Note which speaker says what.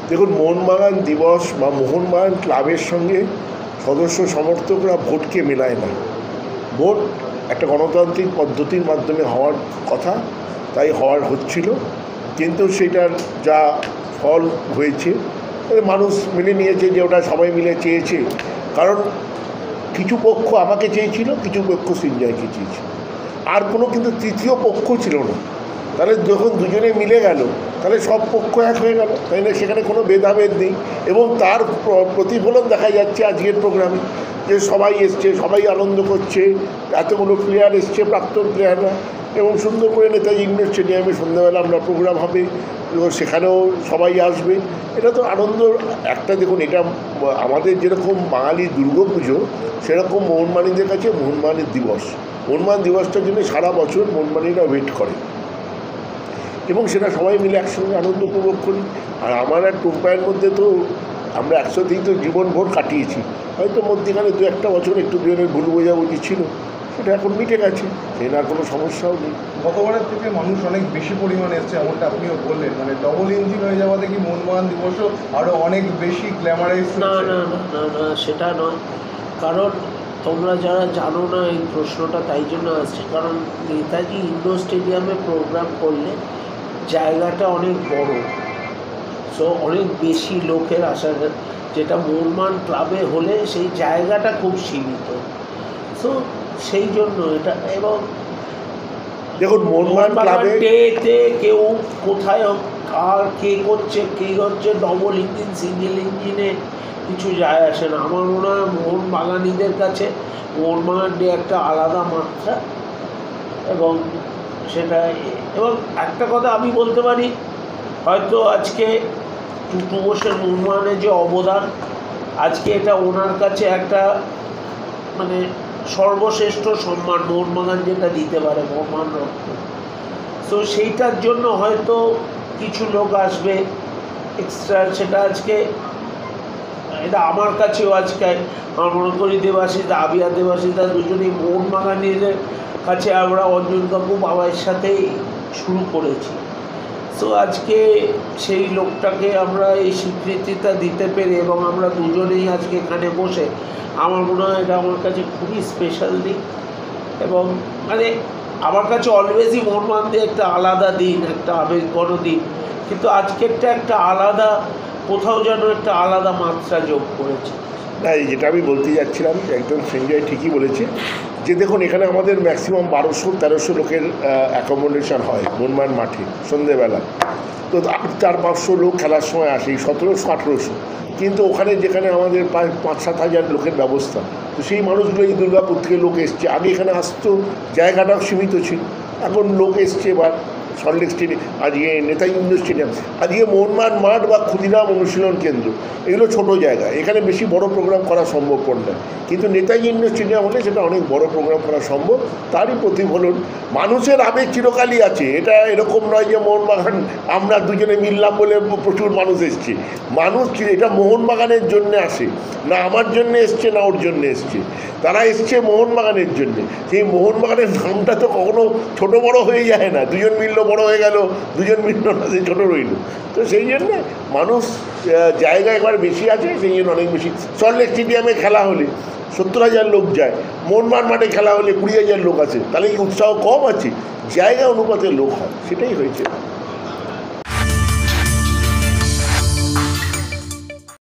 Speaker 1: দেখুন, মোহনবাগান দিবস বা মোহনবাগান ক্লাবের সঙ্গে সদস্য সমর্থকরা ভোটকে মেলায় না। ভোট একটা গণতান্ত্রিক পদ্ধতির মাধ্যমে হওয়ার কথা, তাই হচ্ছিল, কিন্তু সেটার যা ফল হয়েছে মানুষ মেনে নিয়েছে যে ওটা সবাই মিলে চেয়েছে। কারণ কিছু পক্ষ আমাকে চেয়েছিল, কিছু পক্ষ সৃঞ্জয়কে চেয়েছিল, আর কোনো কিন্তু তৃতীয় পক্ষ ছিল না। তাহলে যখন দুজনে মিলে গেল তাহলে সব পক্ষ এক হয়ে গেল, তাই না? সেখানে কোনো ভেদাভেদ নেই, এবং তার প্রতিফলন দেখা যাচ্ছে আজকের প্রোগ্রামে, যে সবাই এসছে, সবাই আনন্দ করছে, এতগুলো প্লেয়ার এসছে, প্রাক্তন প্লেয়াররা, এবং সুন্দর করে নেতাজি ইন্ডোর স্টেডিয়ামে সন্ধ্যাবেলা আমরা প্রোগ্রাম হবে, সেখানেও সবাই আসবে। এটা তো আনন্দ একটা। দেখুন, এটা আমাদের যেরকম বাঙালি দুর্গাপুজো, সেরকম মোহনবাগানীদের কাছে মোহনবাগানের দিবস। মোহনবাগান দিবসটার জন্য সারা বছর মোহনবাগানীরা ওয়েট করে, এবং সেটা সবাই মিলে একসঙ্গে আনন্দ উপভোগ করি। আর আমার আর টুম্পায়ের মধ্যে তো আমরা একসাথেই তো জীবনভর কাটিয়েছি। হয়তো মধ্যেখানে দু একটা বছর একটু দুজনের ভুল বোঝাবুঝি ছিল, সেটা এখন মিটে গেছে, সে না কোনো সমস্যাও নেই।
Speaker 2: গতবারের থেকে মানুষ অনেক বেশি পরিমাণে এসছে, এমনটা আপনিও বললেন, মানে ডবল ইঞ্জিন হয়ে যাওয়াতে কি মোহনবাগান দিবসও আরও অনেক বেশি গ্ল্যামারাইজ?
Speaker 3: না না না না না, সেটা নয়। কারণ তোমরা যারা জানো না এই প্রশ্নটা তাই জন্য আসছে, কারণ নেতাজি ইন্ডোর স্টেডিয়ামে প্রোগ্রাম করলে জায়গাটা অনেক বড়, সো অনেক বেশি লোকের আসা, যেটা মোহনবাগান ক্লাবে হলে সেই জায়গাটা খুব সীমিত, সো সেই জন্য এটা। এবং
Speaker 1: দেখুন, মোহনবাগান ক্লাবে
Speaker 3: কেউ কোথায় আর কে করছে ডবল ইঞ্জিন সিঙ্গেল ইঞ্জিনে কিছু যায় আসে না। আমার মনে হয় মোহনবাগানীদের কাছে মোহনবাগান ডে একটা আলাদা মাত্রা, এবং সেটা। এবং একটা কথা আমি বলতে পারি, হয়তো আজকে টুটু বোসের মোহনবাগানের যে অবদান, আজকে এটা ওনার কাছে একটা মানে সর্বশ্রেষ্ঠ সম্মান মোহনবাগান যেটা দিতে পারে, মোহনবাগান রত্ন। সো সেইটার জন্য হয়তো কিছু লোক আসবে এক্সট্রা, সেটা আজকে এটা আমার কাছেও আজকে আমার মনে করি দেবাশিস আবিয়া দেবাশিসদা দুজনেই মোহনবাগানীদের কাছে আমরা অঞ্জন কাকু বাবার সাথেই শুরু করেছি। সো আজকে সেই লোকটাকে আমরা এই স্বীকৃতিটা দিতে পেরে, এবং আমরা দুজনেই আজকে এখানে বসে, আমার মনে হয় এটা আমার কাছে খুবই স্পেশাল দিন। এবং মানে আমার কাছে অলওয়েজই মোহনবাগান দিয়ে একটা আলাদা দিন, একটা আবেগঘন দিন, কিন্তু আজকেরটা একটা আলাদা, কোথাও যেন একটা আলাদা মাত্রা যোগ করেছে।
Speaker 1: না, যেটা আমি বলতে যাচ্ছিলাম, একদম সঞ্জয় ঠিকই বলেছে, যে দেখুন এখানে আমাদের ম্যাক্সিমাম 1200-1300 লোকের অ্যাকোমোডেশন হয় মোহনবাগান মাঠে সন্ধ্যেবেলা। তো 400-500 লোক খেলার সময় আসে, 1700-1800, কিন্তু ওখানে যেখানে আমাদের প্রায় 5-7 হাজার লোকের ব্যবস্থা, তো সেই মানুষগুলো এই দুর্গাপুর থেকে লোক এসছে। আগে এখানে আসতো, জায়গাটাও সীমিত ছিল, এখন লোক এসছে। এবার সল্টলেক স্টেডিয়াম, আজকে নেতাজি ইন্ডোর স্টেডিয়াম, আজকে মোহনবাগান মাঠ বা ক্ষুদিরাম অনুশীলন কেন্দ্র, এগুলো ছোটো জায়গা, এখানে বেশি বড় প্রোগ্রাম করা সম্ভবপর নয়। কিন্তু নেতাজি ইন্ডোর স্টেডিয়াম হলে সেটা অনেক বড় প্রোগ্রাম করা সম্ভব। তারই প্রতিফলন, মানুষের আবেগ চিরকালই আছে। এটা এরকম নয় যে মোহনবাগান আমরা দুজনে মিললাম বলে প্রচুর মানুষ এসছে। মানুষ এটা মোহনবাগানের জন্যে আসে না, আমার জন্যে এসছে না ওর জন্যে এসছে, তারা এসছে মোহনবাগানের জন্যে। সেই মোহনবাগানের নামটা তো কখনো ছোটো বড়ো হয়ে যায় না, দুজন মিলল বড় হয়ে গেল, দুজন মিলল না সে ছোটো রইল। তো সেই জন্যে মানুষ জায়গা একবার বেশি আছে, সেই জন্য অনেক বেশি। সল্টলেক স্টেডিয়ামে খেলা হলে 70,000 লোক যায়, মোহনবাগান মাঠে খেলা হলে 20,000 লোক আছে, তাহলে কি উৎসাহ কম আছে? জায়গা অনুপাতে লোক হয়, সেটাই হয়েছে।